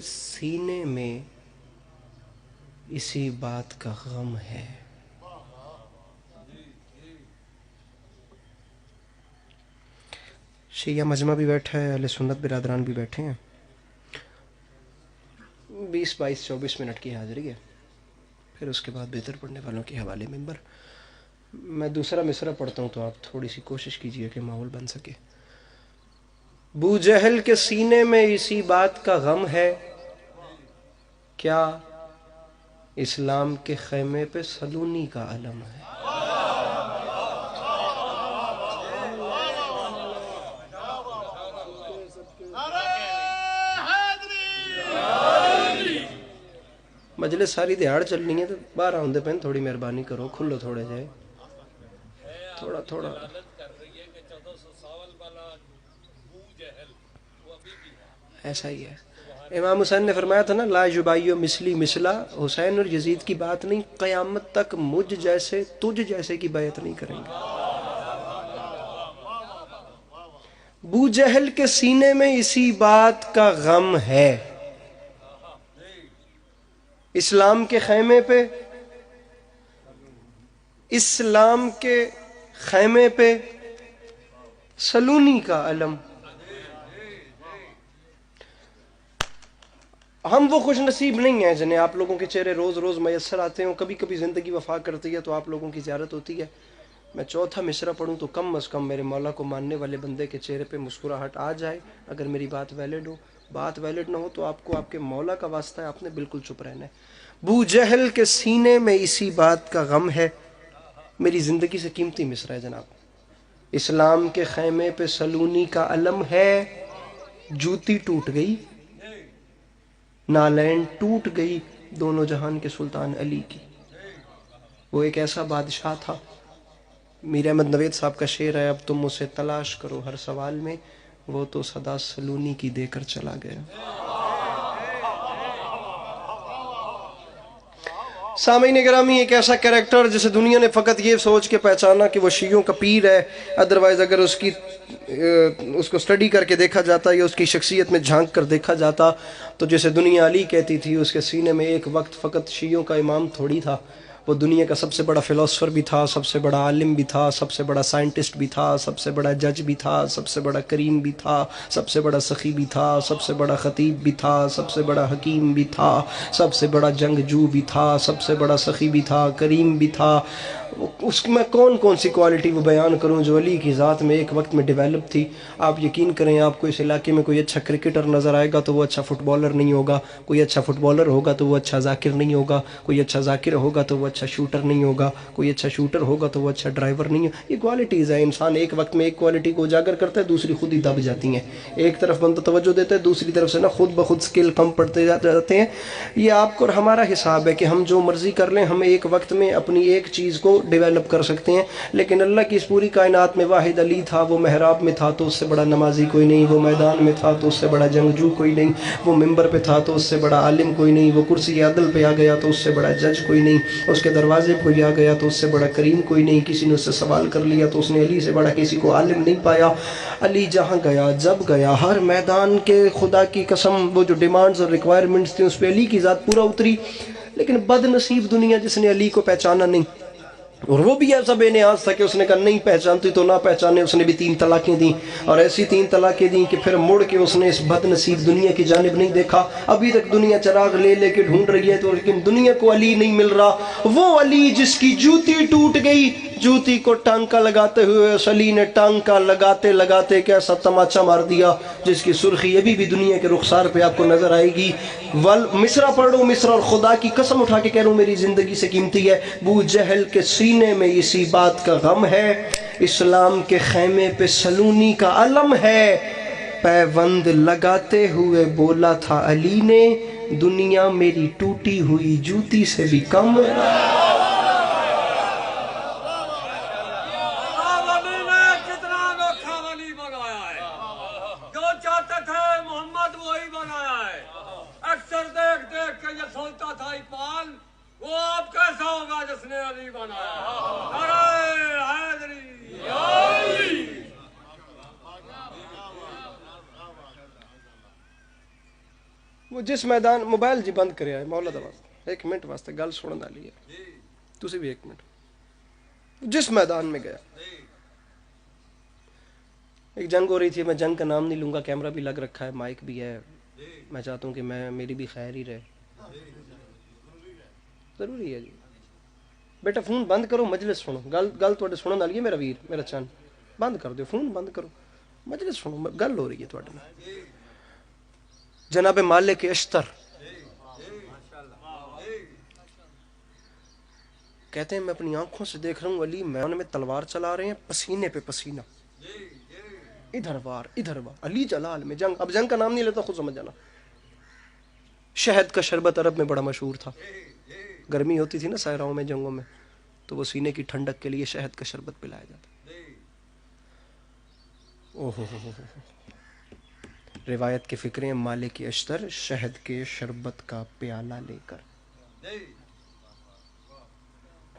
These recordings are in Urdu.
سینے میں اسی بات کا غم ہے. شیعہ مجمع بھی بیٹھا ہے، اہل سنت برادران بھی بیٹھے ہیں. 20-22-24 منٹ کی حاضری ہے، پھر اس کے بعد بہتر پڑھنے والوں کے حوالے ممبر. میں دوسرا مصرع پڑھتا ہوں تو آپ تھوڑی سی کوشش کیجئے کہ ماحول بن سکے. بو جہل کے سینے میں اسی بات کا غم ہے، کیا اسلام کے خیمے پہ سلونی کا علم ہے. مجلس ساری دیہڑ چلنی ہے تو باہر آؤندے پہن، تھوڑی مہربانی کرو، کھلو تھوڑے جائے تھوڑا. ایسا ہی ہے. امام حسین نے فرمایا تھا نا، لا یبایع مثلی مثلا. حسین اور یزید کی بات نہیں، قیامت تک مجھ جیسے تجھ جیسے کی بیعت نہیں کریں گے. بو جہل کے سینے میں اسی بات کا غم ہے، اسلام کے خیمے پہ، اسلام کے خیمے پہ سلونی کا علم. ہم وہ خوش نصیب نہیں ہیں جنہیں آپ لوگوں کے چہرے روز روز میسر آتے ہوں. کبھی کبھی زندگی وفا کرتی ہے تو آپ لوگوں کی زیارت ہوتی ہے. میں چوتھا مصرع پڑھوں تو کم از کم میرے مولا کو ماننے والے بندے کے چہرے پہ مسکراہٹ آ جائے. اگر میری بات ویلڈ ہو، بات ویلڈ نہ ہو تو آپ کو آپ کے مولا کا واسطہ ہے، آپ نے بالکل چپ رہنا ہے. بو جہل کے سینے میں اسی بات کا غم ہے، میری زندگی سے قیمتی مصرع ہے جناب. اسلام کے خیمے پہ سلونی کا علم ہے، جوتی ٹوٹ گئی، نالین ٹوٹ گئی دونوں جہان کے سلطان علی کی. وہ ایک ایسا بادشاہ تھا. میر احمد نوید صاحب کا شعر ہے، اب تم اسے تلاش کرو ہر سوال میں، وہ تو صدا سلونی کی دے کر چلا گیا. سامعین گرامی، ایک ایسا کریکٹر جسے دنیا نے فقط یہ سوچ کے پہچانا کہ وہ شیعوں کا پیر ہے، ادروائز اگر اس کو سٹڈی کر کے دیکھا جاتا یا اس کی شخصیت میں جھانک کر دیکھا جاتا تو جسے دنیا علی کہتی تھی، اس کے سینے میں ایک وقت فقط شیعوں کا امام تھوڑی تھا. وہ دنیا کا سب سے بڑا فلاسفر بھی تھا، سب سے بڑا عالم بھی تھا، سب سے بڑا سائنٹسٹ بھی تھا، سب سے بڑا جج بھی تھا، سب سے بڑا کریم بھی تھا، سب سے بڑا سخی بھی تھا، سب سے بڑا خطیب بھی تھا، سب سے بڑا حکیم بھی تھا، سب سے بڑا جنگجو بھی تھا، سب سے بڑا سخی بھی تھا، کریم بھی تھا. اس میں کون سی کوالٹی وہ بیان کروں جو علی کی ذات میں ایک وقت میں ڈیولپ تھی. آپ یقین کریں، آپ کو اس علاقے میں کوئی اچھا کرکٹر نظر آئے گا تو وہ اچھا فٹ بالر نہیں ہوگا، کوئی اچھا فٹ بالر ہوگا تو وہ اچھا ذاکر نہیں ہوگا، کوئی اچھا ذاکر ہوگا تو وہ اچھا شوٹر نہیں ہوگا، کوئی اچھا شوٹر ہوگا تو وہ اچھا ڈرائیور نہیں ہوگا. یہ کوالٹیز ہیں. انسان ایک وقت میں ایک کوالٹی کو اجاگر کرتا ہے، دوسری خود ہی دب جاتی ہیں. ایک طرف بندہ توجہ دیتا ہے، دوسری طرف سے نا خود بخود سکل کم پڑتے جاتے ہیں. یہ آپ کو اور ہمارا حساب ہے کہ ہم جو مرضی کر لیں، ہم ایک وقت میں اپنی ایک چیز کو ڈیولپ کر سکتے ہیں. لیکن اللہ کی اس پوری کائنات میں واحد علی تھا. وہ محراب میں تھا تو اس سے بڑا نمازی کوئی نہیں، وہ میدان میں تھا تو اس سے بڑا جنگجو کوئی نہیں، وہ ممبر پہ تھا تو اس سے بڑا عالم کوئی نہیں، وہ کرسی عدل پہ آ گیا تو اس سے بڑا جج کوئی نہیں، اس کے دروازے پہ کوئی آ گیا تو اس سے بڑا کریم کوئی نہیں. کسی نے اس سے سوال کر لیا تو اس نے علی سے بڑا کسی کو عالم نہیں پایا. علی جہاں گیا، جب گیا، ہر میدان کے خدا کی قسم وہ جو ڈیمانڈز اور ریکوائرمنٹس تھیں اس پہ علی کی ذات پورا اتری. لیکن بد نصیب دنیا جس نے علی کو پہچانا نہیں. اور وہ بھی ایسا بے نیاز تھا کہ اس نے کہا نہیں پہچانتی تو نہ پہچانے. اس نے بھی 3 طلاقیں دیں، اور ایسی 3 طلاقیں دیں کہ پھر مڑ کے اس نے اس بد نصیب دنیا کی جانب نہیں دیکھا. ابھی تک دنیا چراغ لے لے کے ڈھونڈ رہی ہے تو، لیکن دنیا کو علی نہیں مل رہا. وہ علی جس کی جوتی ٹوٹ گئی، جوتی کو ٹانکا لگاتے ہوئے اس علی نے ٹانکا لگاتے لگاتے کیسا تماچا مار دیا جس کی سرخی ابھی بھی دنیا کے رخسار پہ آپ کو نظر آئے گی. مصرع پڑھو، مصرع، اور خدا کی قسم اٹھا کے کہہ رہا ہوں میری زندگی سے قیمتی ہے. بو جہل کے سینے میں اسی بات کا غم ہے، اسلام کے خیمے پہ سلونی کا علم ہے. پیوند لگاتے ہوئے بولا تھا علی نے، دنیا میری ٹوٹی ہوئی جوتی سے بھی کم. وہ آپ کیسا ہوگا جس نے علی بنایا؟ نعرہ حیدری یا علی. وہ جس میدان موبائل جی بند کریا ہے مولا دا واسطے ایک منٹ واسطے گل سنن والی ہے تسی بھی ایک منٹ جس میدان میں گیا ایک جنگ ہو رہی تھی میں جنگ کا نام نہیں لوں گا کیمرہ بھی لگ رکھا ہے مائک بھی ہے میں چاہتا ہوں کہ میری بھی خیر ہی رہے ضروری ہے جی بیٹا فون بند کرو مجلس سنو گل تواڈے سنن والی ہے میرا ویر میرا چن بند کر دیو فون بند کرو مجلس سنو گل ہو رہی ہے تواڈے نال جناب مالک اشتر کہتے ہیں میں اپنی آنکھوں سے دیکھ رہا ہوں علی میدان میں تلوار چلا رہے ہیں پسینے پہ پسینہ ادھر وار علی جلال میں جنگ اب جنگ کا نام نہیں لیتا خود سمجھ جانا شہد کا شربت عرب میں بڑا مشہور تھا گرمی ہوتی تھی نا صحراؤں میں جنگوں میں تو وہ سینے کی ٹھنڈک کے لیے شہد کا شربت پلایا جاتا روایت کے فکریں مالک اشتر شہد کے شربت کا پیالہ لے کر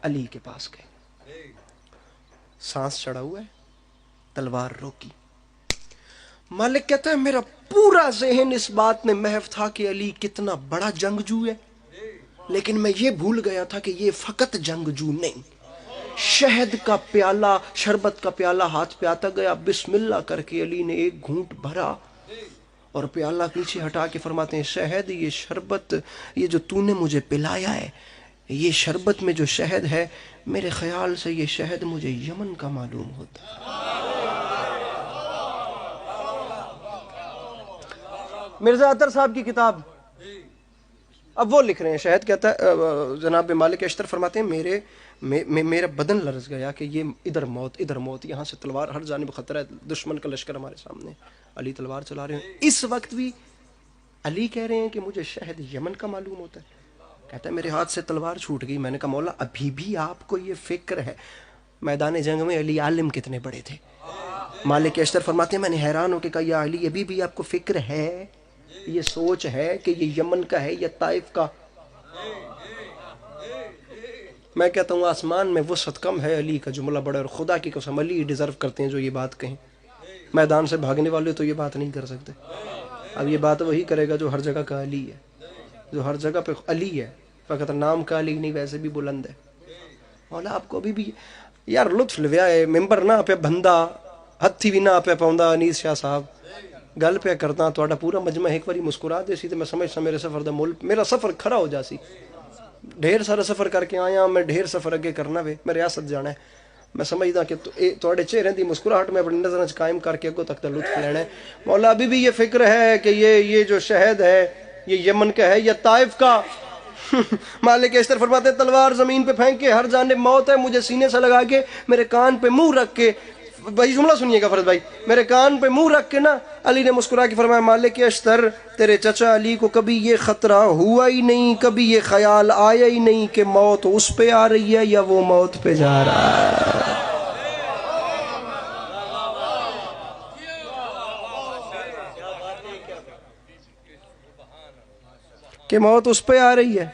علی کے پاس گئے سانس چڑھا ہوا ہے تلوار روکی مالک کہتا ہے میرا پورا ذہن اس بات میں محو تھا کہ علی کتنا بڑا جنگجو ہے لیکن میں یہ بھول گیا تھا کہ یہ فقط جنگجو نہیں شہد کا پیالہ شربت کا پیالہ ہاتھ پہ آتا گیا بسم اللہ کر کے علی نے ایک گھونٹ بھرا اور پیالہ پیچھے ہٹا کے فرماتے ہیں شہد یہ شربت یہ جو تو نے مجھے پلایا ہے یہ شربت میں جو شہد ہے میرے خیال سے یہ شہد مجھے یمن کا معلوم ہوتا ہے مرزا عطر صاحب کی کتاب اب وہ لکھ رہے ہیں شہد کہتا ہے جناب مالک اشتر فرماتے ہیں میرا بدن لرز گیا کہ یہ ادھر موت یہاں سے تلوار ہر جانب خطرہ ہے دشمن کا لشکر ہمارے سامنے علی تلوار چلا رہے ہیں اس وقت بھی علی کہہ رہے ہیں کہ مجھے شہد یمن کا معلوم ہوتا ہے کہتا ہے میرے ہاتھ سے تلوار چھوٹ گئی میں نے کہا مولا ابھی بھی آپ کو یہ فکر ہے میدان جنگ میں علی عالم کتنے بڑے تھے مالک اشتر فرماتے ہیں میں نے حیران ہو کے کہا یا علی ابھی بھی آپ کو فکر ہے یہ سوچ ہے کہ یہ یمن کا ہے یا طائف کا میں کہتا ہوں آسمان میں وسعت کم ہے علی کا جملہ بڑا اور خدا کی قسم علی ڈیزرو کرتے ہیں جو یہ بات کہیں میدان سے بھاگنے والے تو یہ بات نہیں کر سکتے اب یہ بات وہی کرے گا جو ہر جگہ کا علی ہے جو ہر جگہ پہ علی ہے فقط نام کا علی نہیں ویسے بھی بلند ہے مولا آپ کو ابھی بھی یار لطف لویا ہے ممبر نہ پہ بندہ ہتھی بھی نہ پہ پاؤں انیس شاہ صاحب گل پہ کرتا تھوڑا پورا مجمع ایک باری مسکرا دے سی تو میں سمجھتا میرے سفر دا ملک میرا سفر کھڑا ہو جاسی ڈھیر سارا سفر کر کے آیا میں ڈھیر سفر اگے کرنا وے میں ریاست جانا ہے میں سمجھدا کہ تواڈے چہرے دی مسکراہٹ میں اپنی نظر قائم کر کے اگوں تک دا لطف لینا ہے مولا ابھی بھی یہ فکر ہے کہ یہ جو شہد ہے یہ یمن کا ہے یا طائف کا مالک اشتر فرماتے ہیں تلوار زمین پہ پھینک کے ہر جانب موت ہے مجھے سینے سے لگا کے میرے کان پہ منہ رکھ کے بھائی جملہ سنیے گا فرض بھائی میرے کان پہ منہ رکھ کے نا علی نے مسکرا کے فرمایا مالک اشتر تیرے چچا علی کو کبھی یہ خطرہ ہوا ہی نہیں کبھی یہ خیال آیا ہی نہیں کہ موت اس پہ آ رہی ہے یا وہ موت پہ جا رہا ہے کہ موت اس پہ آ رہی ہے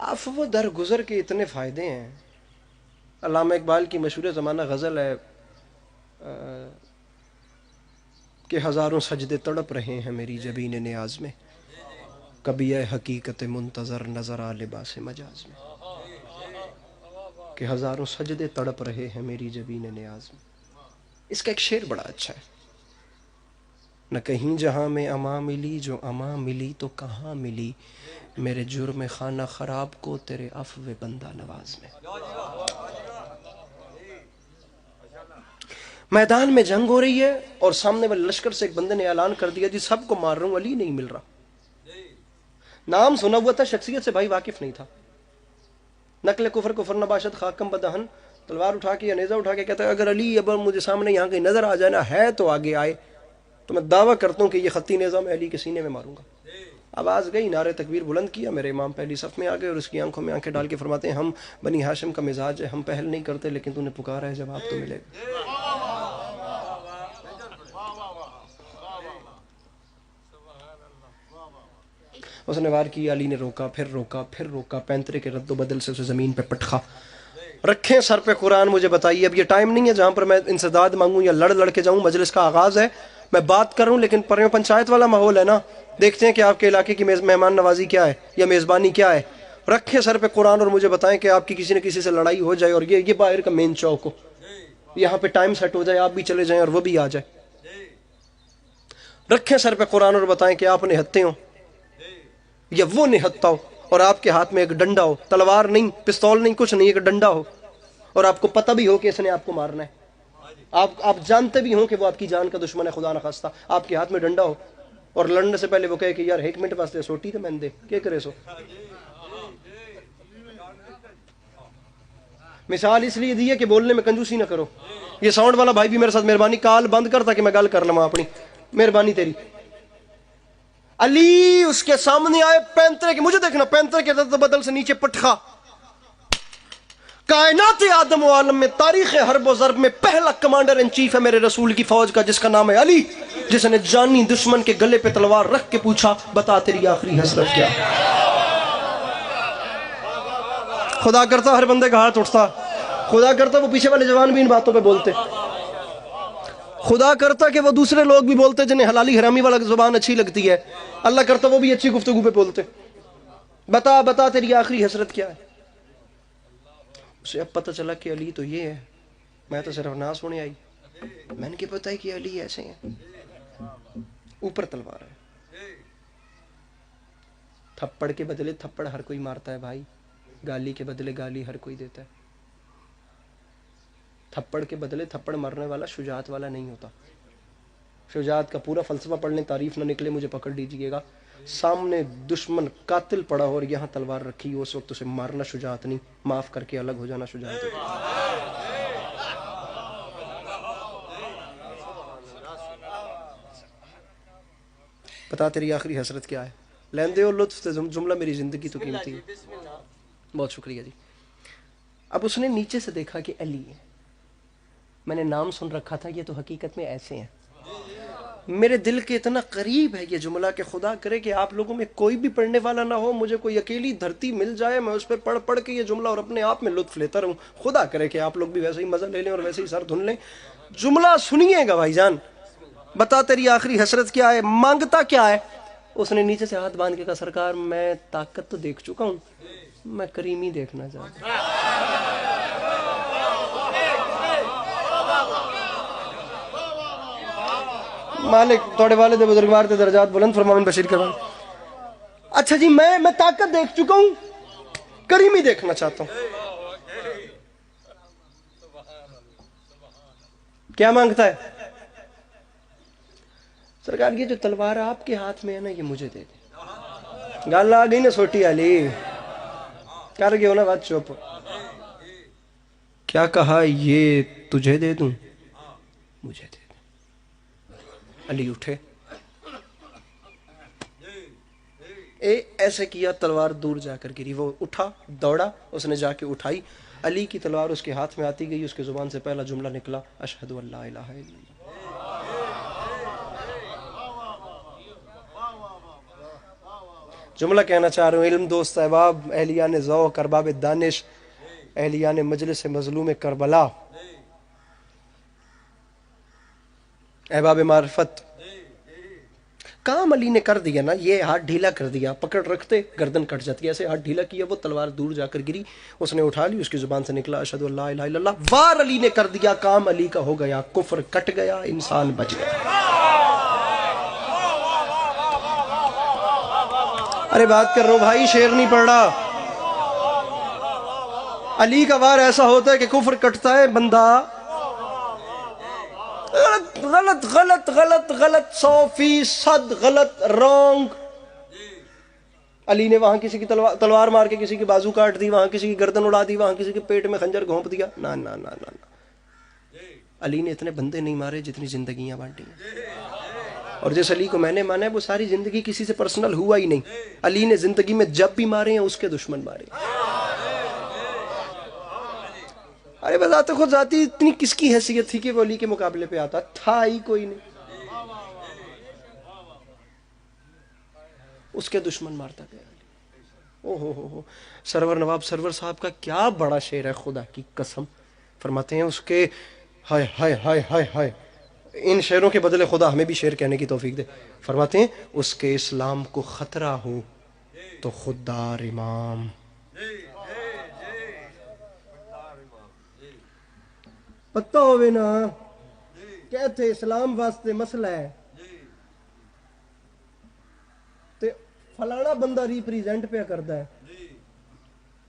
عفو درگزر کے اتنے فائدے ہیں علامہ اقبال کی مشہور زمانہ غزل ہے کہ ہزاروں سجدے تڑپ رہے ہیں میری جبین نیاز میں کبھی اے حقیقت منتظر نظر آ لباس مجاز میں کہ ہزاروں سجدے تڑپ رہے ہیں میری جبین نیاز میں اس کا ایک شعر بڑا اچھا ہے نہ کہیں جہاں میں اما ملی جو اما ملی تو کہاں ملی میرے جرم خانہ خراب کو تیرے عفو بندہ نواز میں میدان میں جنگ ہو رہی ہے اور سامنے والے لشکر سے ایک بندے نے اعلان کر دیا جی سب کو مار رہا ہوں علی نہیں مل رہا نام سنا ہوا تھا شخصیت سے بھائی واقف نہیں تھا نقل کفر نباشت خاکم بدہن تلوار اٹھا کے یا نیزہ اٹھا کے کہتا ہے اگر علی اب مجھے سامنے یہاں کہیں نظر آ جائے نا ہے تو آگے آئے تو میں دعویٰ کرتا ہوں کہ یہ خطی نیزہ میں علی کے سینے میں ماروں گا آواز گئی نعرے تکبیر بلند کیا میرے امام پہلی صف میں آ گئے اور اس کی آنکھوں میں آنکھیں ڈال کے فرماتے ہیں ہم بنی ہاشم کا مزاج ہے ہم پہل نہیں کرتے لیکن تو نے پکارا ہے جواب تو ملے گا اس نے وار کی علی نے روکا پھر روکا پھر روکا پینترے کے رد و بدل سے اسے زمین پہ پٹخا رکھیں سر پہ قرآن. مجھے بتائیے, اب یہ ٹائم نہیں ہے جہاں پر میں انسداد مانگوں یا لڑ لڑ کے جاؤں. مجلس کا آغاز ہے, میں بات کروں, لیکن پر پنچایت والا ماحول ہے نا. دیکھتے ہیں کہ آپ کے علاقے کی مہمان نوازی کیا ہے یا میزبانی کیا ہے. رکھیں سر پہ قرآن اور مجھے بتائیں کہ آپ کی کسی نہ کسی سے لڑائی ہو جائے اور یہ باہر کا مین چوک ہو, یہاں پہ ٹائم سیٹ ہو جائے, آپ بھی چلے جائیں اور وہ بھی آ جائے. رکھیں سر پہ قرآن اور بتائیں کہ آپ نہتے ہو یا وہ نہتا ہو, اور آپ کے ہاتھ میں ایک ڈنڈا ہو, تلوار نہیں, پستول نہیں, کچھ نہیں, ایک ڈنڈا ہو, اور آپ کو پتہ بھی ہو کہ اس نے آپ کو مارنا ہے. آپ جانتے بھی ہوں کہ وہ آپ کی جان کا دشمن ہے, خدا نہ خواستہ. آپ کے ہاتھ میں ڈنڈا ہو اور لڑنے سے پہلے وہ کہے کہ یار 1 منٹ واسطے سوٹی تو میں دے کیا کرے سو. مثال اس لیے دی ہے کہ بولنے میں کنجوسی نہ کرو. یہ ساؤنڈ والا بھائی بھی میرے ساتھ مہربانی کال بند کرتا کہ میں گل کر لوں اپنی, مہربانی تیری. علی اس کے سامنے آئے پینترے کے, مجھے دیکھنا پینترے کے بدل سے نیچے پٹخا. کائنات آدم و عالم میں تاریخ حرب و ضرب میں پہلا کمانڈر ان چیف ہے میرے رسول کی فوج کا, جس کا نام ہے علی, جس نے جانی دشمن کے گلے پہ تلوار رکھ کے پوچھا بتا تیری آخری حسرت کیا. خدا کرتا ہر بندے کا ہاتھ اٹھتا, خدا کرتا وہ پیچھے والے جوان بھی ان باتوں پہ بولتے, خدا کرتا کہ وہ دوسرے لوگ بھی بولتے جنہیں حلالی حرامی والا زبان اچھی لگتی ہے, اللہ کرتا وہ بھی اچھی گفتگو پہ بولتے. بتا تیری آخری حسرت کیا ہے. اسے اب پتہ چلا کہ علی تو یہ ہے, میں تو صرف نہ سنے آئی, میں نے کیا پتا ہے کہ علی ایسے ہیں, اوپر تلوار ہے. تھپڑ کے بدلے تھپڑ ہر کوئی مارتا ہے بھائی, گالی کے بدلے گالی ہر کوئی دیتا ہے. تھپڑ کے بدلے تھپڑ مارنے والا شجاعت والا نہیں ہوتا. شجاعت کا پورا فلسفہ پڑھ لیں, تعریف نہ نکلے مجھے پکڑ لیجئے گا. سامنے دشمن قاتل پڑا ہو اور یہاں تلوار رکھی ہو, اس وقت اسے مارنا شجاعت نہیں, معاف کر کے الگ ہو جانا شجاعت ہے. بتا تیری آخری حسرت کیا ہے. لین دے اور لطف سے جملہ میری زندگی تو قیمتی ہے. بہت شکریہ جی. اب اس نے نیچے سے دیکھا کہ علی ہے, میں نے نام سن رکھا تھا, یہ تو حقیقت میں ایسے ہیں. میرے دل کے اتنا قریب ہے یہ جملہ کہ خدا کرے کہ آپ لوگوں میں کوئی بھی پڑھنے والا نہ ہو, مجھے کوئی اکیلی دھرتی مل جائے, میں اس پہ پڑھ کے یہ جملہ اور اپنے آپ میں لطف لیتا رہوں. خدا کرے کہ آپ لوگ بھی ویسے ہی مزہ لے لیں اور ویسے ہی سر دھن لیں. جملہ سنیے گا بھائی جان. بتا تیری آخری حسرت کیا ہے, مانگتا کیا ہے. اس نے نیچے سے ہاتھ باندھ کے کہا سرکار میں طاقت تو دیکھ چکا ہوں, میں کریمی دیکھنا چاہتا ہوں. مالک توڑے والد بزرگوار تے درجات بلند فرماون بشیر کرمان. اچھا جی میں طاقت دیکھ چکا ہوں, کریمی دیکھنا چاہتا ہوں. کیا مانگتا ہے سرکار؟ یہ جو تلوار آپ کے ہاتھ میں ہے نا, یہ مجھے دے دے. گل آ گئی نا سوٹی علی, کر گئے ہو نا بات, چپ. کیا کہا, یہ تجھے دے دوں, مجھے دے دوں. علی اٹھے, ایسے کیا, تلوار دور جا کر گری. وہ اٹھا, دوڑا, اس نے جا کے اٹھائی. علی کی تلوار اس کے ہاتھ میں آتی گئی, اس کے زبان سے پہلا جملہ نکلا اشہد ان لا الہ الا اللہ. جملہ کہنا چاہ رہا ہوں, علم دوست احباب, اہلیان ذوق, ارباب دانش, اہلیان مجلس مظلوم کربلا, احباب معرفت, کام علی نے کر دیا نا. یہ ہاتھ ڈھیلا کر دیا, پکڑ رکھتے گردن کٹ جاتی. ایسے ہاتھ ڈھیلا کیا, وہ تلوار دور جا کر گری, اس نے اٹھا لی, اس کی زبان سے نکلا اشہد ان لا الہ الا اللہ. وار علی نے کر دیا, کام علی کا ہو گیا, کفر کٹ گیا, انسان بچ گیا. ارے بات کر رہا ہوں بھائی, شعر نہیں پڑھ رہا. علی کا وار ایسا ہوتا ہے کہ کفر کٹتا ہے, بندہ غلط غلط غلط غلط 100% غلط, رونگ. علی نے وہاں کسی کی تلوار مار کے کسی کی بازو کاٹ دی, وہاں کسی کی گردن اڑا دی, وہاں کسی کے پیٹ میں خنجر گھونپ دیا. نا نا نا نا نا, علی نے اتنے بندے نہیں مارے جتنی زندگیاں بانٹی ہیں. اور جس علی کو میں نے مانا ہے وہ ساری زندگی کسی سے پرسنل ہوا ہی نہیں. علی نے زندگی میں جب بھی مارے ہیں اس کے دشمن مارے. ارے بذات خود ذاتی اتنی کس کی حیثیت تھی کہ وہ علی کے مقابلے پہ آتا تھا ہی کوئی نہیں. اس کے دشمن مارتا گیا. ہو سرور نواب سرور صاحب کا کیا بڑا شعر ہے، خدا کی قسم. فرماتے ہیں اس کے ہائے ہائے ہائے ہائے ہائے، ان شعروں کے بدلے خدا ہمیں بھی شعر کہنے کی توفیق دے. فرماتے ہیں اس کے اسلام کو خطرہ ہو تو خوددار امام. پتہ ہوئے نا کہتے اسلام واسطے مسئلہ ہے تے فلانا بندہ ریپریزینٹ پہ کرتا ہے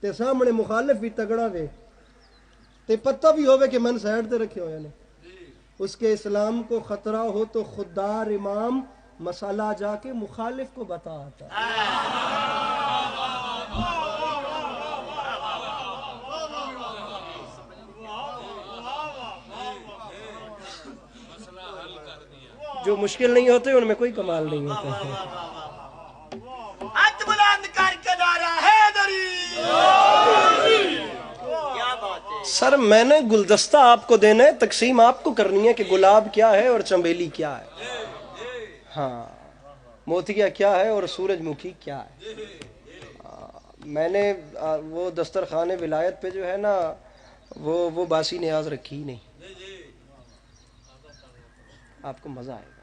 تے سامنے مخالف بھی تگڑا وے تے پتہ بھی ہوئے کہ من سائڈ تے رکھے ہوئے نے. اس کے اسلام کو خطرہ ہو تو خوددار امام مسئلہ جا کے مخالف کو بتاتا. جو مشکل نہیں ہوتے ان میں کوئی کمال نہیں ہوتا. ہاتھ بلند کر کے نعرہ حیدری. کیا بات ہے سر میں نے گلدستہ آپ کو دینا ہے، تقسیم آپ کو کرنی ہے کہ گلاب کیا ہے اور چنبیلی کیا ہے، ہاں موتیا کیا ہے اور سورج مکھی کیا ہے. میں نے وہ دسترخوان ولایت پہ جو ہے نا وہ باسی نیاز رکھی ہی نہیں. آپ کو مزہ آئے گا.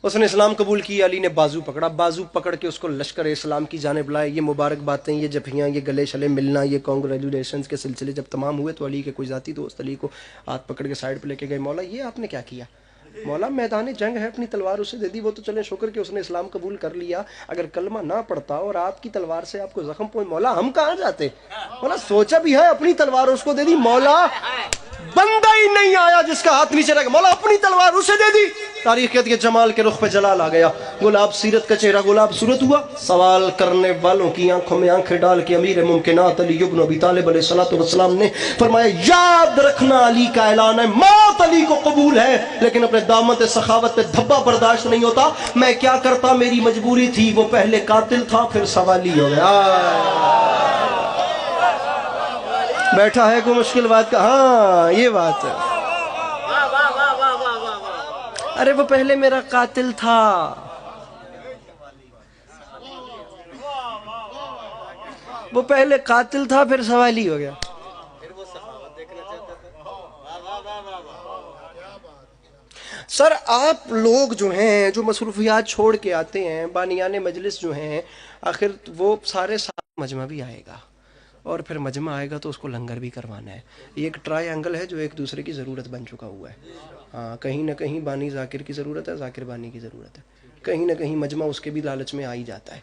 اس نے اسلام قبول کیا، علی نے بازو پکڑا، بازو پکڑ کے اس کو لشکر اسلام کی جانب لائے. یہ مبارک باتیں، یہ جفیاں، یہ گلے شلے ملنا، یہ کانگریچولیشنز کے سلسلے جب تمام ہوئے تو علی کے کوئی ذاتی دوست علی کو ہاتھ پکڑ کے سائڈ پہ لے کے گئے. مولا یہ آپ نے کیا کیا؟ مولا میدان جنگ ہے، اپنی تلوار اسے دے دی، وہ تو چلیں شکر کہ اس نے اسلام قبول کر لیا. اگر کلمہ نہ پڑتا اور آپ کی تلوار سے آپ کو زخم پہنچ، مولا ہم کہاں جاتے؟ مولا سوچا بھی ہے، اپنی تلوار اس کو دے دی. مولا بندہ ہی نہیں آیا جس کا ہاتھ نیچے رہ گیا، مولا اپنی تلوار اسے دے دی. تاریخیت کے جمال کے رخ پہ جلال آ گیا. گلاب سیرت کا چہرہ گلاب صورت ہوا. سوال کرنے والوں کی آنکھوں میں آنکھیں ڈال کے امیر ممکنات علی ابن ابی طالب علیہ السلام نے فرمایا یاد رکھنا علی کا اعلان ہے، موت علی کو قبول ہے لیکن اپنے دامت سخاوت پہ دھبا برداشت نہیں ہوتا. میں کیا کرتا، میری مجبوری تھی. وہ پہلے قاتل تھا پھر سوالی ہو گیا. بیٹھا ہے کوئی مشکل بات کا؟ ہاں یہ بات ہے. ارے وہ پہلے میرا قاتل تھا، وہ پہلے قاتل تھا پھر سوالی ہو گیا. سر آپ لوگ جو ہیں جو مصروفیات چھوڑ کے آتے ہیں، بانیان مجلس جو ہیں، آخر وہ سارے ساتھ مجمع بھی آئے گا اور پھر مجمع آئے گا تو اس کو لنگر بھی کروانا ہے. یہ ایک ٹرائی اینگل ہے جو ایک دوسرے کی ضرورت بن چکا ہوا ہے. ہاں کہیں نہ کہیں بانی ذاکر کی ضرورت ہے، ذاکر بانی کی ضرورت ہے، کہیں نہ کہیں مجمع اس کے بھی لالچ میں آ ہی جاتا ہے.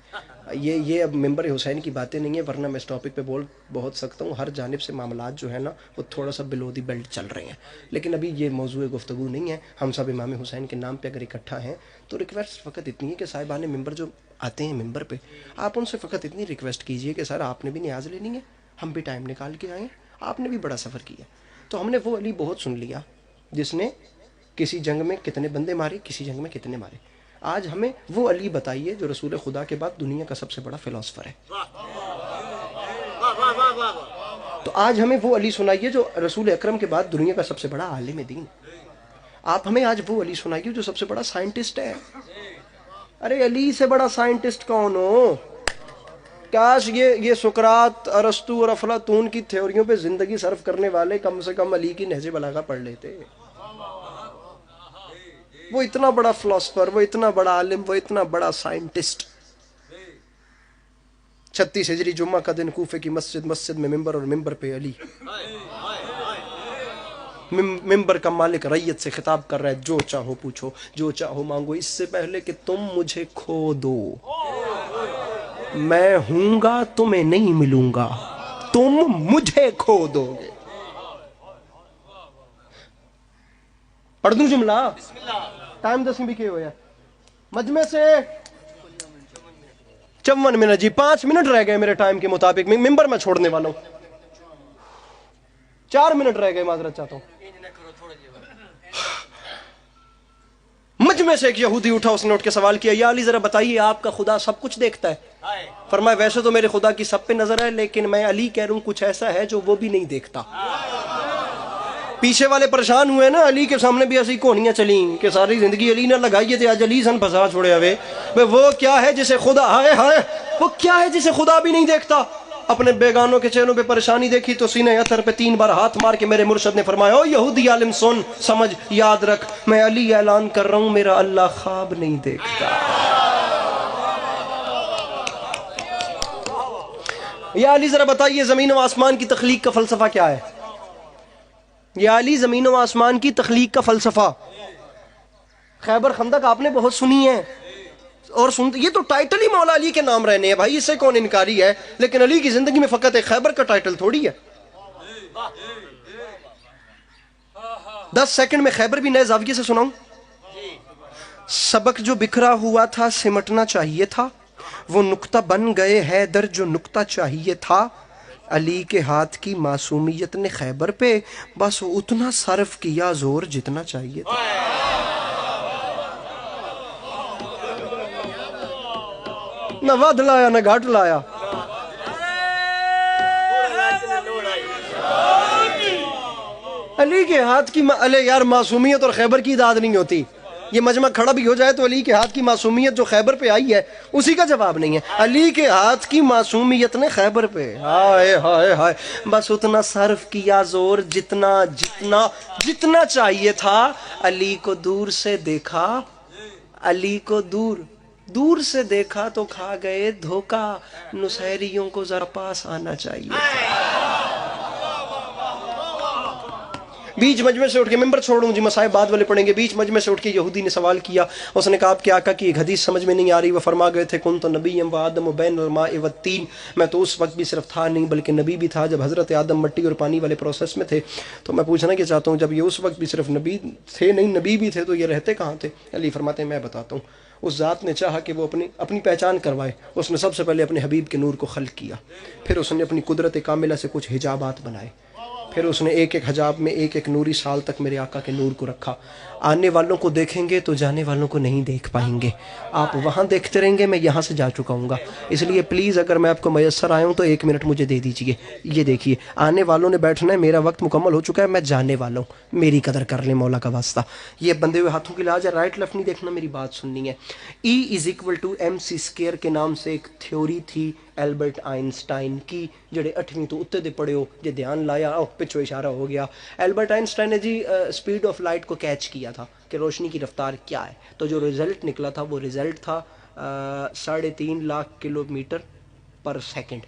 یہ اب ممبر حسین کی باتیں نہیں ہیں، ورنہ میں اس ٹاپک پہ بول بہت سکتا ہوں. ہر جانب سے معاملات جو ہیں نا وہ تھوڑا سا بلو دی بیلٹ چل رہے ہیں، لیکن ابھی یہ موضوع گفتگو نہیں ہے. ہم سب امام حسین کے نام پہ اگر اکٹھا ہیں تو ریکویسٹ فقط اتنی ہے کہ صاحبان ممبر جو آتے ہیں ممبر پہ، آپ ان سے فقط اتنی ریکویسٹ کیجئے کہ سر آپ نے بھی نیاز لینی ہے، ہم بھی ٹائم نکال کے آئیں، آپ نے بھی بڑا سفر کیا. تو ہم نے وہ علی بہت سن لیا جس نے کسی جنگ میں کتنے بندے مارے، کسی جنگ میں کتنے مارے. آج ہمیں وہ علی بتائیے جو رسول خدا کے بعد دنیا کا سب سے بڑا فلاسفر ہے. تو آج ہمیں وہ علی سنائیے جو رسول اکرم کے بعد دنیا کا سب سے بڑا عالم دین. آپ ہمیں آج وہ علی سنائیے جو سب سے بڑا سائنٹسٹ ہے. ارے علی سے بڑا سائنٹسٹ کون ہو؟ کاش یہ سقراط، ارسطو اور افلاطون کی تھیوریوں پہ زندگی صرف کرنے والے کم سے کم علی کی نہج بلاغہ پڑھ لیتے. وہ اتنا بڑا فلاسفر، وہ اتنا بڑا عالم، وہ اتنا بڑا سائنٹسٹ. 36 ہجری جمعہ کا دن کوفے کی مسجد میں ممبر اور ممبر پہ علی، ممبر کا مالک ریت سے خطاب کر رہا ہے، جو چاہو پوچھو، جو چاہو مانگو، اس سے پہلے کہ تم مجھے کھو دو میں ہوں گا، تمہیں نہیں ملوں گا، تم مجھے کھو دو گے. پڑھ دوں جملہ؟ ٹائم 10 بھی کیے ہوئے ہیں مجمع سے 54 منٹ جی، 5 منٹ رہ گئے میرے ٹائم کے مطابق. ممبر میں چھوڑنے والا ہوں، 4 منٹ رہ گئے، معذرت چاہتا ہوں. مجمع سے ایک یہودی اٹھا، اس نے اٹھ کے سوال کیا، یا علی ذرا بتائیے آپ کا خدا سب کچھ دیکھتا ہے؟ فرمایا ویسے تو میرے خدا کی سب پہ نظر ہے، لیکن میں علی کہہ رہا ہوں کچھ ایسا ہے جو وہ بھی نہیں دیکھتا. پیچھے والے پریشان ہوئے نا، علی کے سامنے بھی ایسی کہانیاں چلیں کہ ساری زندگی علی نہ لگائیے تھے، آج علی سن پھنسا چھوڑے ہوئے. وہ کیا ہے جسے خدا، ہائے ہائے، وہ کیا ہے جسے خدا بھی نہیں دیکھتا؟ اپنے بیگانوں کے چہروں پہ پریشانی دیکھی تو سینے اتھر پہ 3 بار ہاتھ مار کے میرے مرشد نے فرمایا، او یہودی عالم سن، سمجھ، یاد رکھ، میں علی اعلان کر رہا ہوں، میرا اللہ خواب نہیں دیکھتا. یا علی ذرا بتائیے زمین و آسمان کی تخلیق کا فلسفہ کیا ہے؟ یا علی زمین و آسمان کی تخلیق کا فلسفہ. خیبر خندق آپ نے بہت سنی ہے اور سنتے، یہ تو ٹائٹل ہی مولا علی کے نام رہنے ہیں بھائی، اس سے کون انکاری ہے، لیکن علی کی زندگی میں فقط ایک خیبر کا ٹائٹل تھوڑی ہے. 10 سیکنڈ میں خیبر بھی نئے زاویے سے سناؤں. سبق جو بکھرا ہوا تھا سمٹنا چاہیے تھا، وہ نقطہ بن گئے حیدر جو نقطہ چاہیے تھا. علی کے ہاتھ کی معصومیت نے خیبر پہ بس اتنا صرف کیا زور جتنا چاہیے تھا. نہ ود لایا نہ گھٹ لایا. علی کے ہاتھ کی علی یار معصومیت اور خیبر کی داد نہیں ہوتی. یہ مجمع کھڑا بھی ہو جائے تو علی کے ہاتھ کی معصومیت جو خیبر پہ آئی ہے اسی کا جواب نہیں ہے. علی کے ہاتھ کی معصومیت نے خیبر پہ ہائے ہائے ہائے بس اتنا صرف کیا زور جتنا جتنا جتنا چاہیے تھا. علی کو دور سے دیکھا، علی کو دور سے دیکھا تو کھا گئے دھوکا، نصیریوں کو ذرا پاس آنا چاہیے تھا. بیچ مجمع سے اٹھ کے، ممبر چھوڑوں جی مسائب بعد والے پڑھیں گے، بیچ مجمع سے اٹھ کے یہودی نے سوال کیا. اس نے کہا آپ کے آقا کی ایک حدیث سمجھ میں نہیں آ رہی، وہ فرما گئے تھے کنت نبیم و آدم و بین الماء والتین، میں تو اس وقت بھی صرف تھا نہیں بلکہ نبی بھی تھا جب حضرت آدم مٹی اور پانی والے پروسیس میں تھے. تو میں پوچھنا کہ چاہتا ہوں جب یہ اس وقت بھی صرف نبی تھے نہیں نبی بھی تھے تو یہ رہتے کہاں تھے؟ علی فرماتے ہیں میں بتاتا ہوں. اس ذات نے چاہا کہ وہ اپنی پہچان کروائے. اس نے سب سے پہلے اپنے حبیب کے نور کو خلق کیا، پھر اس نے اپنی قدرت کاملہ سے کچھ حجابات بنائے، پھر اس نے ایک ایک حجاب میں ایک ایک نوری سال تک میرے آقا کے نور کو رکھا. آنے والوں کو دیکھیں گے تو جانے والوں کو نہیں دیکھ پائیں گے. آپ وہاں دیکھتے رہیں گے، میں یہاں سے جا چکا ہوں گا. اس لیے پلیز اگر میں آپ کو میسر آیا ہوں تو 1 منٹ مجھے دے دیجئے. یہ دیکھیے آنے والوں نے بیٹھنا ہے، میرا وقت مکمل ہو چکا ہے، میں جانے والا ہوں، میری قدر کر لیں مولا کا واسطہ. یہ بندے ہوئے ہاتھوں کی لاج ہے، رائٹ لیفٹ نہیں دیکھنا، میری بات سننی ہے. E=mc² کے نام سے ایک تھیوری تھی ایلبرٹ آئنسٹائن کی، جڑے 8ویں تو اتنے دے پڑھے ہو جے دھیان لایا. پچھو اشارہ ہو گیا. ایلبرٹ آئنسٹائن نے جی اسپیڈ آف لائٹ کو کیچ کیا تھا کہ روشنی کی رفتار کیا ہے. تو جو رزلٹ نکلا تھا وہ رزلٹ تھا 3.5 لاکھ کلومیٹر پر سیکنڈ.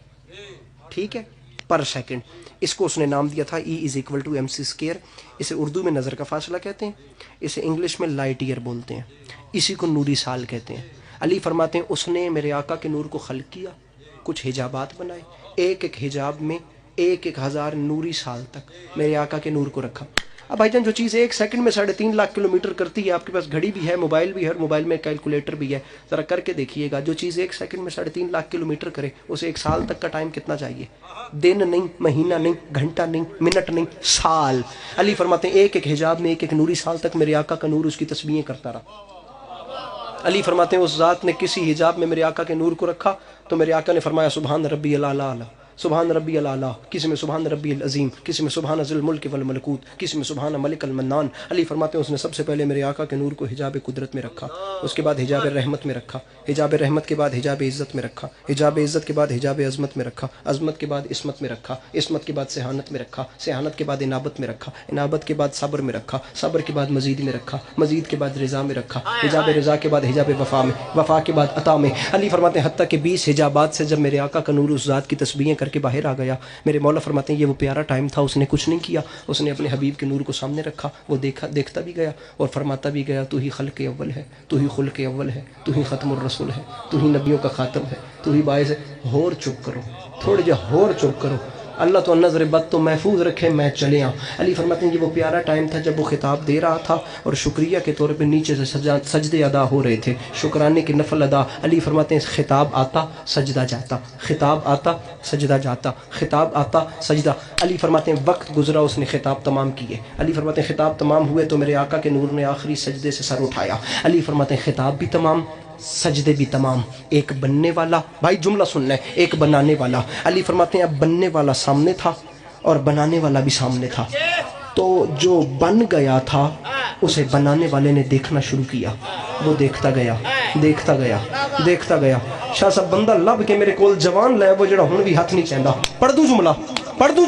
ٹھیک ہے، پر سیکنڈ. اس کو اس نے نام دیا تھا E=mc². اسے اردو میں نظر کا فاصلہ کہتے ہیں، اسے انگلش میں لائٹ ایئر بولتے ہیں، اسی کو نوری سال کہتے ہیں. علی فرماتے ہیں اس نے میرے آقا کے نور کو خلق کیا، کچھ حجابات بنائے، ایک ایک حجاب میں 1,000 نوری سال تک میرے آقا کے نور کو رکھا. اب بھائی جان جو چیز 1 سیکنڈ میں 3.5 لاکھ کلومیٹر کرتی ہے، آپ کے پاس گھڑی بھی ہے، موبائل بھی ہے، اور موبائل میں کیلکولیٹر بھی ہے، ذرا کر کے دیکھیے گا. جو چیز 1 سیکنڈ میں 3.5 لاکھ کلومیٹر کرے اسے 1 سال تک کا ٹائم کتنا چاہیے؟ دن نہیں، مہینہ نہیں، گھنٹہ نہیں، منٹ نہیں، سال. علی فرماتے ہیں ایک ایک حجاب میں 1 نوری سال تک میرے آقا کا نور اس کی تسبیحیں کرتا رہا. علی فرماتے ہیں اس ذات نے کسی حجاب میں میرے آقا کے نور کو رکھا تو میرے آقا نے فرمایا سبحان ربی الاعلی، سبحان ربی الاعلی، کسی میں سبحان ربی العظیم، کسی میں سبحان ذی الملک والملکوت، کسی میں سبحان ملک المنان. علی فرماتے ہیں اس نے سب سے پہلے میرے آقا کے نور کو حجاب قدرت میں رکھا، اس کے بعد حجاب رحمت میں رکھا، حجاب رحمت کے بعد حجاب عزت میں رکھا، حجاب عزت کے بعد حجاب عظمت میں رکھا، عظمت کے بعد عصمت میں رکھا، عصمت کے بعد صحانت میں رکھا، صحانت کے بعد انابت میں رکھا، انابت کے بعد صبر میں رکھا، صبر کے بعد مزید میں رکھا، مزید کے بعد رضا میں رکھا، حجاب رضا کے بعد حجاب وفا میں، وفا کے بعد عطا میں. علی فرماتے ہیں حتیٰ کہ 20 حجابات سے جب میرے آقا کا نور اس ذات کی تسبیحیں کر کے باہر آ گیا، میرے مولا فرماتے ہیں یہ وہ پیارا ٹائم تھا، اس نے کچھ نہیں کیا، اس نے اپنے حبیب کے نور کو سامنے رکھا، وہ دیکھتا بھی گیا اور فرماتا بھی گیا تو ہی خلق اول ہے، تو ہی خلق اول ہے، تو ہی ختم الرسول ہے، تو ہی نبیوں کا خاتم ہے، تو ہی باعث ہے. ہور چپ کرو، تھوڑے جا ہور چپ کرو، اللہ تو نظر بد تو محفوظ رکھے، میں چلے آؤں. علی فرماتے ہیں یہ وہ پیارا ٹائم تھا جب وہ خطاب دے رہا تھا اور شکریہ کے طور پہ نیچے سے سجدے ادا ہو رہے تھے، شکرانے کے نفل ادا. علی فرماتے ہیں خطاب آتا سجدہ جاتا، خطاب آتا سجدہ جاتا، خطاب آتا سجدہ. علی فرماتے ہیں وقت گزرا، اس نے خطاب تمام کیے. علی فرماتے ہیں خطاب تمام ہوئے تو میرے آقا کے نور نے آخری سجدے سے سر اٹھایا. علی فرماتے ہیں خطاب بھی تمام، سجدے بھی تمام. ایک بننے والا، بھائی جملہ سننا ہے، ایک بنانے والا. علی فرماتے ہیں اب بننے والا سامنے تھا اور بنانے والا بھی سامنے تھا. تو جو بن گیا تھا اسے بنانے والے نے دیکھنا شروع کیا. وہ دیکھتا گیا دیکھتا گیا دیکھتا گیا. شاہ صاحب بندہ لب کے میرے کول جوان لے وہ جڑا ہن بھی ہاتھ نہیں چیندا. پڑھ دوں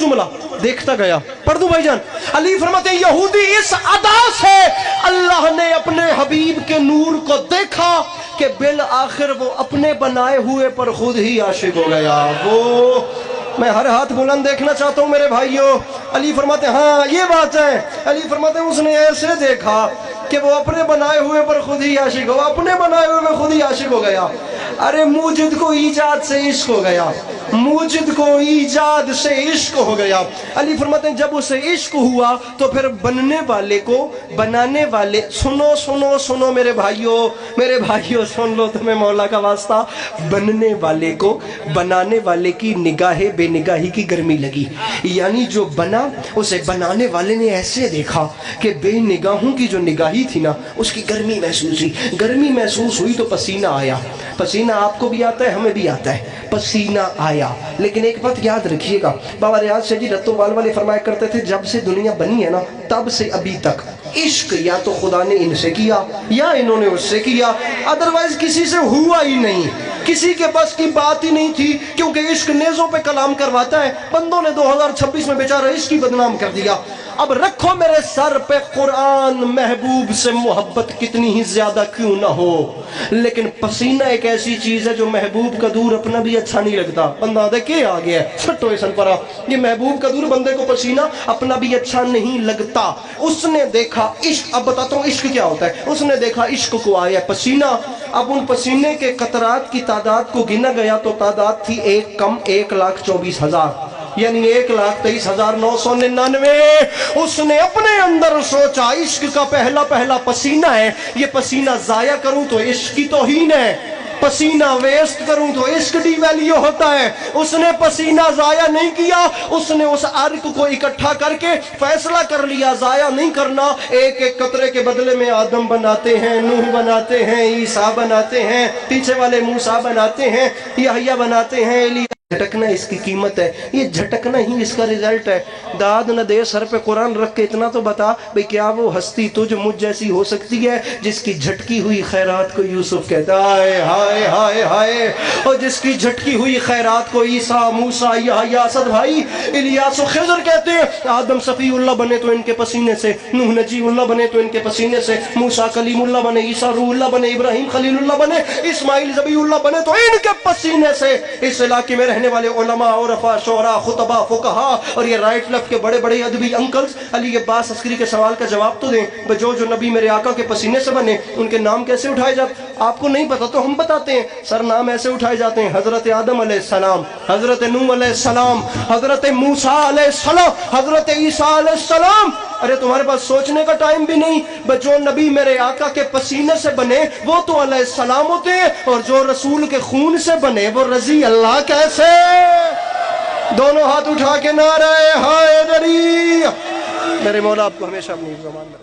جملہ دیکھتا گیا. پڑھ دوں بھائی جان. علی فرماتے ہیں یہودی اس ادا سے اللہ نے اپنے حبیب کے نور کو دیکھا کہ بالآخر وہ اپنے بنائے ہوئے پر خود ہی عاشق ہو گیا. وہ میں ہر ہاتھ بلند دیکھنا چاہتا ہوں میرے بھائیوں. علی فرماتے ہیں ہاں یہ بات ہے. علی فرماتے ہیں اس نے ایسے دیکھا کہ وہ اپنے بنائے ہوئے پر خود ہی عاشق ہو. اپنے بنائے ہوئے پر خود ہی عاشق ہو گیا. ارے موجد کو ایجاد سے عشق ہو گیا. موجد کو ایجاد سے عشق ہو گیا. علی فرماتے ہیں جب اسے عشق ہوا تو پھر بننے والے کو بنانے والے سنو میرے بھائیوں سن لو تمہیں مولا کا واسطہ. بننے والے کو بنانے والے کی نگاہ بے نگاہی کی گرمی لگی. یعنی جو بنا اسے بنانے والے نے ایسے دیکھا کہ بے نگاہوں کی جو نگاہی تھی نا اس کی گرمی محسوس ہوئی. گرمی محسوس ہوئی تو پسینہ آیا. پسینہ آپ کو بھی آتا ہے ہمیں بھی آتا ہے. پسینہ آیا. لیکن ایک بات یاد رکھیے گا بابا ریاض شاہ جی رتو وال والے فرمایا کرتے تھے جب سے دنیا بنی ہے نا تب سے ابھی تک عشق یا تو خدا نے ان سے کیا یا انہوں نے اس سے کیا. ادروائز کسی سے ہوا ہی نہیں. کسی کے بس کی بات ہی نہیں تھی کیونکہ عشق نیزوں پہ کلام کرواتا ہے. بندوں نے 2026 میں بیچارہ عشق کی بدنام کر دیا. اب رکھو میرے سر پہ قرآن محبوب سے محبت کتنی ہی زیادہ کیوں نہ ہو لیکن پسینہ ایک ایسی چیز ہے جو محبوب کا دور اپنا بھی اچھا نہیں لگتا. بندہ دیکھے آ گیا چھٹو ایسن پرا یہ محبوب کا دور بندے کو پسینہ اپنا بھی اچھا نہیں لگتا. اس نے دیکھا عشق. اب بتاتا ہوں عشق کیا ہوتا ہے. اس نے دیکھا عشق کو آیا پسینہ. اب ان پسینے کے قطرات کی تعداد کو گنا گیا تو تعداد تھی ایک کم 1,24,000 یعنی 1,23,999. اس نے اپنے اندر سوچا عشق کا پہلا پسینہ ہے. یہ پسینہ ضائع کروں تو عشق کی توہین ہے. پسینہ ویسٹ کروں تو عشق ڈی ویلیو ہوتا ہے. اس نے پسینہ ضائع نہیں کیا. اس نے اس عرق کو اکٹھا کر کے فیصلہ کر لیا ضائع نہیں کرنا. ایک ایک قطرے کے بدلے میں آدم بناتے ہیں, نوح بناتے ہیں, عیسیٰ بناتے ہیں, پیچھے والے موسیٰ بناتے ہیں, یحییٰ بناتے ہیں, جھٹکنا اس کی قیمت ہے. یہ جھٹکنا ہی اس کا رزلٹ ہے. داد نہ دے سر پہ قرآن رکھ کے اتنا تو بتا بھئی کیا وہ ہستی تجھ مجھ جیسی ہو سکتی ہے جس کی جھٹکی ہوئی خیرات کو یوسف کہتا ہے ہائے ہائے ہائے, اور جس کی جھٹکی ہوئی خیرات کو عیسیٰ, موسیٰ, یحییٰ, اسد بھائی, الیاس و خضر کہتے ہیں. آدم صفی اللہ بنے تو ان کے پسینے سے, نوح نجی اللہ بنے تو ان کے پسینے سے, موسیٰ کلیم اللہ بنے, عیسیٰ روح اللہ بنے, ابراہیم خلیل اللہ بنے, اسماعیل ذبیح اللہ بنے تو ان کے پسینے سے. اس علاقے میں رہنے والے علماء, عرفاء, شعراء, خطباء, فقہاء اور یہ رائٹ لیفٹ کے بڑے بڑے ادبی انکلز علی عباس عسکری کے سوال کا جواب تو دیں. جو نبی میرے آقا کے پسینے سے بنے ان کے نام کیسے اٹھائے جاتے آپ کو نہیں پتا تو ہم بتاتے ہیں. سر نام ایسے اٹھائے جاتے ہیں حضرت آدم علیہ السلام, حضرت نوح علیہ السلام, حضرت موسیٰ علیہ السلام, حضرت عیسیٰ علیہ السلام. ارے تمہارے پاس سوچنے کا ٹائم بھی نہیں. جو نبی میرے آقا کے پسینے سے بنے وہ تو علیہ السلام ہوتے ہیں اور جو رسول کے خون سے بنے وہ رضی اللہ کیسے. دونوں ہاتھ اٹھا کے نعرہ حیدری. میرے مولا آپ کو ہمیشہ اپنی زبان میں